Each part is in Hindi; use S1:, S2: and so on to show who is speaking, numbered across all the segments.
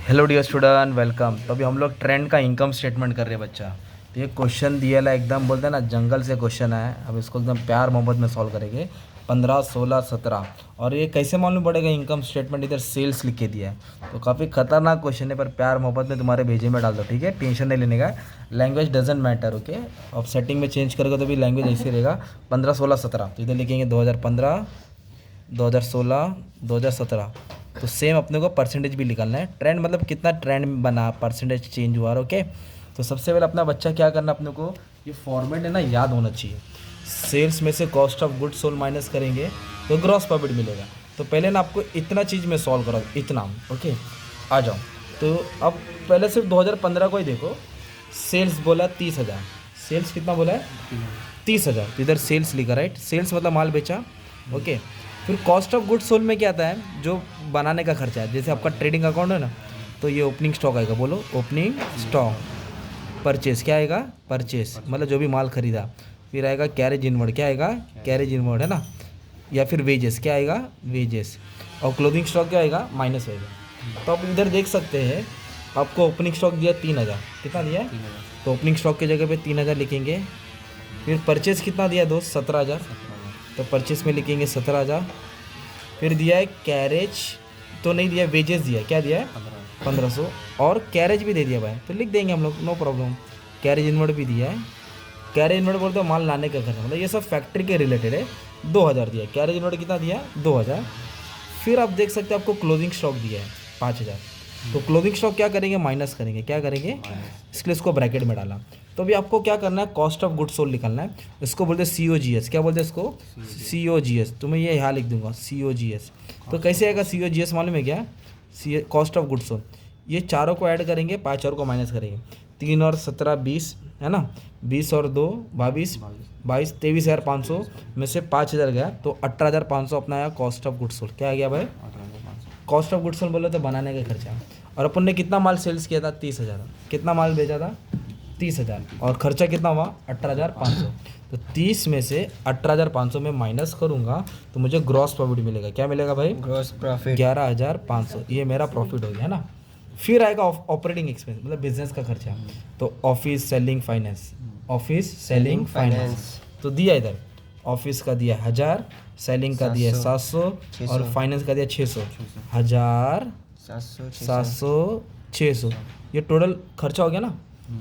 S1: Hello dear student, welcome. तो अभी हम लोग ट्रेंड का इनकम स्टेटमेंट कर रहे हैं बच्चा। तो ये क्वेश्चन दिया है, एकदम बोलते हैं ना जंगल से क्वेश्चन है। अब इसको एकदम प्यार मोहब्बत में सॉल्व करेंगे। 15, 16, 17। और ये कैसे मालूम पड़ेगा इनकम स्टेटमेंट? इधर सेल्स लिख के दिया है। तो काफ़ी खतरनाक क्वेश्चन है, पर प्यार मोहब्बत में तुम्हारे भेजे में डाल दो, ठीक है? टेंशन नहीं लेने का। Language doesn't matter, okay? अब सेटिंग में चेंज करोगे तो भी लैंग्वेज ऐसे रहेगा। 15, 16, 17। तो इधर लिखेंगे 2015, 2016, 2017। तो सेम अपने को परसेंटेज भी निकालना है। ट्रेंड मतलब कितना ट्रेंड बना, परसेंटेज चेंज हुआ, ओके? तो सबसे पहले अपना बच्चा क्या करना, अपने को ये फॉर्मेट है ना याद होना चाहिए। सेल्स में से cost of good sold minus करेंगे तो ग्रॉस प्रॉफिट मिलेगा। तो पहले ना आपको इतना चीज़ में सॉल्व करो, इतना, ओके? आ जाओ। तो अब पहले सिर्फ 2015 को ही देखो। सेल्स बोला 30,000। सेल्स कितना बोला है? 30,000। तो इधर सेल्स लिखा, राइट? सेल्स मतलब माल बेचा, ओके? फिर कॉस्ट ऑफ गुड्स सोल्ड में क्या आता है? जो बनाने का खर्चा है। जैसे आपका ट्रेडिंग अकाउंट है ना, तो ये ओपनिंग स्टॉक आएगा। बोलो, ओपनिंग स्टॉक। परचेस क्या आएगा? परचेस मतलब जो भी माल खरीदा। फिर आएगा कैरेज इनवर्ड। क्या आएगा? कैरेज इनवर्ड, है ना? या फिर वेजेस। क्या आएगा? वेजेस। और क्लोथिंग स्टॉक क्या आएगा? माइनस आएगा। तो आप इधर देख सकते हैं, आपको ओपनिंग स्टॉक दिया 3,000। कितना दिया है? तो ओपनिंग स्टॉक की जगह पे 3,000 लिखेंगे। फिर परचेस कितना दिया दोस्त? 17,000। तो परचेस में लिखेंगे 17,000। फिर दिया है कैरेज, तो नहीं दिया, वेजेस दिया। क्या दिया है? 1500। और कैरेज भी दे दिया भाई, तो लिख देंगे हम लोग, नो प्रॉब्लम। कैरेज इनवर्ड भी दिया है। कैरेज इनवर्ड बोलते हो माल लाने का खर्चा, मतलब ये सब फैक्ट्री के रिलेटेड है। 2,000 दिया। कैरेज इनवर्ड कितना दिया? 2,000। फिर आप देख सकते हैं आपको क्लोजिंग स्टॉक दिया है 5,000। तो क्लोजिंग स्टॉक क्या करेंगे? माइनस करेंगे। क्या करेंगे? इसलिए इसको ब्रैकेट में डाला। तो अभी आपको क्या करना है? कॉस्ट ऑफ गुड्स सोल्ड निकालना है। इसको बोलते हैं COGS। क्या बोलते हैं इसको? COGS। तो मैं ये यहाँ लिख दूंगा, COGS। तो कैसे आएगा COGS मालूम है क्या? Cost of goods sold. ये चारों को ऐड करेंगे, 5 और को माइनस करेंगे। 3 और 17 20, है ना? 20 और 2 22, 22 23,500 में से 5,000 गया, तो 18,500 अपना आया कॉस्ट ऑफ गुड्स सोल्ड। क्या आ गया भाई? कॉस्ट ऑफ गुड्स सोल्ड बोले तो बनाने का खर्चा। और अपन ने कितना माल सेल्स किया था? 30,000। कितना माल बेचा था? 30,000। और खर्चा कितना हुआ? 18,500। तो 30 में से 18,500 में माइनस करूंगा तो मुझे ग्रॉस प्रॉफिट मिलेगा। क्या मिलेगा भाई?
S2: Gross profit
S1: 11,500। ये मेरा प्रॉफिट हो गया, है ना? फिर आएगा ऑपरेटिंग एक्सपेंस, मतलब बिजनेस का खर्चा। तो office selling finance, office selling finance. तो दिया इधर, ऑफिस का दिया 1,000, सेलिंग का दिया 700, और फाइनेंस का दिया 600। 1,000, 700, 600। ये टोटल खर्चा हो गया ना?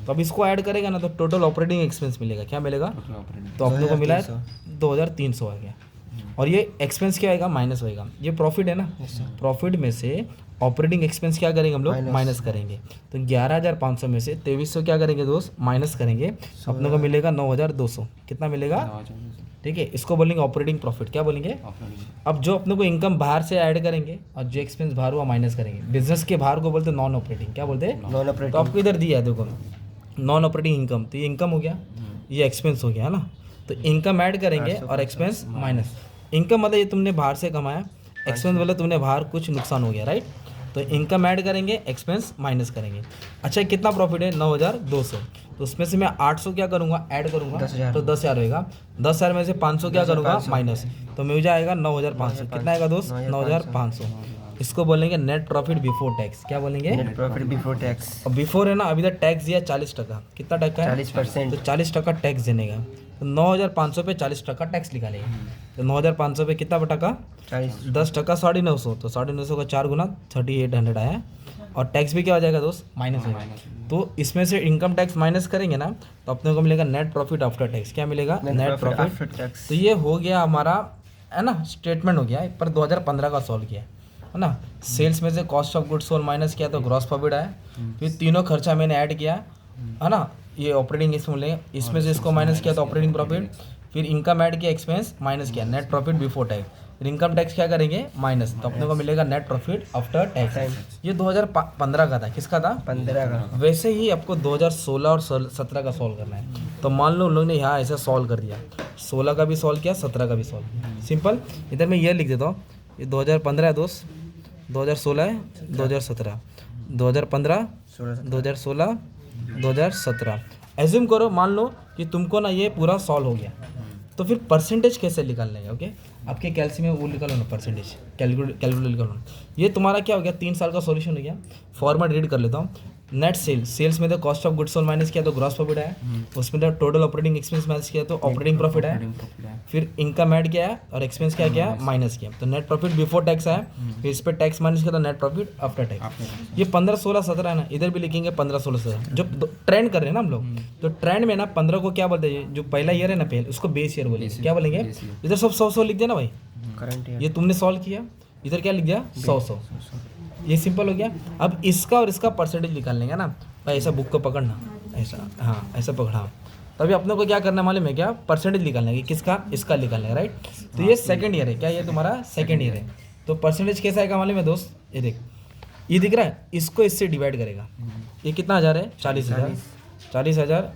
S1: तो अब इसको ऐड करेगा ना तो टोटल ऑपरेटिंग एक्सपेंस मिलेगा। क्या मिलेगा? तो अपने को मिला है 2,300 आ गया। और ये एक्सपेंस क्या आएगा? माइनस होएगा। ये प्रॉफिट है ना? प्रॉफिट में से ऑपरेटिंग एक्सपेंस क्या करेंगे हम लोग? माइनस करेंगे। तो 11,500 में से 2,300 क्या करेंगे दोस्त? माइनस करेंगे। अपने को मिलेगा 9,200। कितना मिलेगा? ठीक है, इसको बोलेंगे ऑपरेटिंग प्रॉफिट। क्या बोलेंगे? अब जो अपने को इनकम बाहर से ऐड करेंगे और जो एक्सपेंस बाहर हुआ माइनस करेंगे। बिजनेस के बाहर को बोलते हैं नॉन ऑपरेटिंग। क्या बोलते हैं?
S2: नॉन
S1: तो
S2: ऑपरेटिंग।
S1: आपको इधर दिया है, देखो, नॉन ऑपरेटिंग इनकम। तो ये इनकम हो गया, ये एक्सपेंस हो गया, है ना? तो इनकम ऐड करेंगे और एक्सपेंस माइनस। इनकम मतलब ये तुमने बाहर से कमाया, एक्सपेंस मतलब तुमने बाहर कुछ नुकसान हो गया, राइट? तो इनकम ऐड करेंगे, एक्सपेंस माइनस करेंगे। अच्छा, कितना प्रॉफिट है? 9,200। तो उसमें से मैं 800 क्या करूँगा? ऐड करूँगा,
S2: 10,000।
S1: तो 10,000 होएगा। 10,000 में से 500 क्या करूँगा? माइनस। तो मुझे आएगा 9,500। कितना आएगा दोस्त? 9,500। इसको बोलेंगे नेट प्रॉफिट बिफोर टैक्स। क्या बोलेंगे?
S2: Net profit before tax.
S1: और बिफोर है ना, अभी तक टैक्स दिया 40%। कितना टका है?
S2: 40%।
S1: तो 40% टैक्स देने का। तो 9,500 पे 40% टैक्स निकालेगा। तो 9,500 पे कितना टका?
S2: 40।
S1: 10%, 950। तो 950 का 4 गुना 3,800 आया। और टैक्स भी क्या हो जाएगा दोस्त? माइनस होगा। तो इसमें से इनकम टैक्स माइनस करेंगे ना, तो अपने को मिलेगा नेट प्रॉफिट आफ्टर टैक्स। क्या मिलेगा? Net profit
S2: after tax.
S1: तो ये हो गया हमारा, है ना, स्टेटमेंट हो गया। पर 2015 का सॉल्व किया, है ना? सेल्स में से cost of goods sold minus किया तो ग्रॉस प्रॉफिट आया। फिर तीनों खर्चा मैंने ऐड किया, है ना? ये ऑपरेटिंग इसमें से इसको माइनस किया तो ऑपरेटिंग प्रॉफिट। फिर इनकम ऐड किया, एक्सपेंस माइनस किया, नेट प्रॉफिट बिफोर टैक्स। फिर इनकम टैक्स क्या करेंगे? माइनस। तो अपने को मिलेगा नेट प्रॉफिट आफ्टर टैक्स। ये 2015 का था। किसका था?
S2: 15 का।
S1: वैसे ही आपको 2016 और 17 का सॉल्व करना है। तो मान लो उन लोगों ने यहाँ ऐसे सॉल्व कर दिया, 16 का भी सॉल्व किया, 17 का भी सॉल्व किया। सिंपल। इधर मैं ये लिख देता हूँ, ये 2015 है दोस्त, 2016 है, 2017, 2015, 2016, 2017। एज्यूम करो, मान लो कि तुमको ना ये पूरा सॉल्व हो गया, तो फिर परसेंटेज कैसे निकालने का? ओके, आपके कैल्शियम में वो निकालो ना परसेंटेज, कैलकुलेट निकालो। ये तुम्हारा क्या हो गया, 3 साल का सॉल्यूशन हो गया। फॉर्मेट रीड कर लेता हूँ। नेट सेल्स में तो cost of goods sold minus किया तो ग्रॉस प्रॉफिट है, उसमें तो टोटल ऑपरेटिंग एक्सपेंस माइनस किया तो ऑपरेटिंग प्रॉफिट है, फिर इनकम ऐड किया है और एक्सपेंस क्या किया माइनस किया तो नेट प्रॉफिट बिफोर टैक्स है, फिर इस पर टैक्स माइनस किया तो नेट प्रॉफिट आफ्टर टैक्स। ये 15, 16, 17 है ना, इधर भी लिखेंगे 15, 16, 17 जो ट्रेंड कर रहे हैं ना हम लोग। तो ट्रेंड में ना 15 को क्या बोलते हैं, जो पहला ईयर है ना पहले उसको बेस ईयर बोलेंगे। क्या बोलेंगे, इधर सब 100 लिख दिया ना भाई,
S2: करंट ईयर।
S1: ये तुमने सॉल्व किया, इधर क्या लिख दिया 100। ये सिंपल हो गया। अब इसका और इसका परसेंटेज निकाल लेंगे ना भाई, ऐसा बुक को पकड़ना, ऐसा, हाँ ऐसा पकड़ा। तभी अपने को क्या करना मालूम है क्या, परसेंटेज निकालना है, किसका, इसका निकालना है, राइट। तो ये सेकंड ईयर है, क्या ये तुम्हारा सेकंड ईयर है। तो परसेंटेज कैसा आएगा मालूम है दोस्त, ये देख, ये दिख रहा है, इसको इससे डिवाइड करेगा। ये कितना हज़ार है, 40,000, 40,000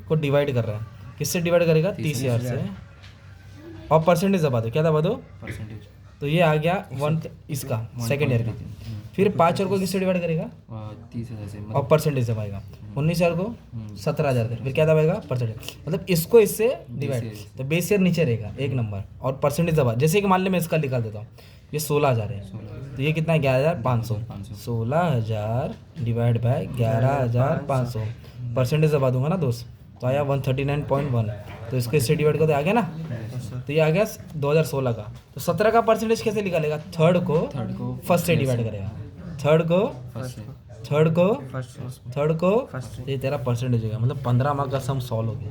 S1: को डिवाइड कर रहा है, किससे डिवाइड करेगा, 30,000 से। और परसेंटेज दबा दो, क्या दबा दो,
S2: परसेंटेज।
S1: तो ये आ गया 1 इसका सेकंड ईयर का। फिर 5 और को किससे डिवाइड करेगा,
S2: 30,000 से
S1: और परसेंटेज दबाएगा। 19,000 को 17,000 दे, फिर क्या दबाएगा, परसेंटेज। मतलब इसको इससे डिवाइड, तो बेस ईयर नीचे रहेगा 1 नंबर, और परसेंटेज दबा। जैसे कि मान ले मैं इसका निकाल देता हूँ, ये 16,000 है, तो ये कितना है 11,500। 16,000 डिवाइड बाय 11,500, परसेंटेज दबा दूंगा ना दोस्त, तो आया 139.1। तो इसको इससे डिवाइड कर दो, आ गया ना। तो ये आ गया 2016 का। तो 17 का परसेंटेज कैसे निकालेगा, थर्ड को फर्स्ट से डिवाइड करेगा, थर्ड को फर्स्ट, ये तेरा परसेंटेज हो गया। मतलब 15 मार्क का सम सॉल्व हो गया।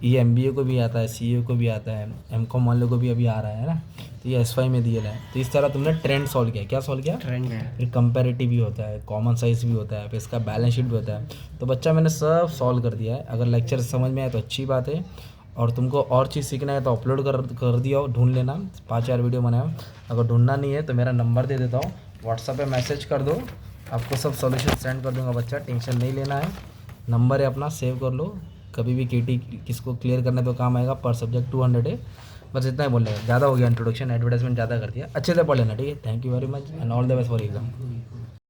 S1: ये MBA को भी आता है, CA को भी आता है, MCOM वाले को भी अभी आ रहा है ना। तो ये S5 में दिया है। तो इस तरह तुमने ट्रेंड सॉल्व किया। क्या सॉल्व किया,
S2: ट्रेंड।
S1: फिर कंपैरेटिव भी होता है, कॉमन साइज भी होता है, फिर इसका बैलेंस शीट भी होता है। तो बच्चा मैंने सब सॉल्व कर दिया है। अगर लेक्चर समझ में आए तो अच्छी बात है, और तुमको और चीज़ सीखना है तो अपलोड कर दिया हो, ढूंढ लेना, 5-4 वीडियो बनाया। अगर ढूंढना नहीं है तो मेरा नंबर दे देता हूँ, व्हाट्सएप पे मैसेज कर दो, आपको सब सॉल्यूशन सेंड कर दूंगा। बच्चा टेंशन नहीं लेना है, नंबर है अपना, सेव कर लो। कभी भी KT किसको क्लियर करने तो काम आएगा। पर सब्जेक्ट 200 है, बस इतना ही बोलने का, ज़्यादा हो गया इंट्रोडक्शन, एडवर्टाइजमेंट ज़्यादा कर दिया। अच्छे से पढ़ लेना, ठीक है। Thank you very much and all the best for exam.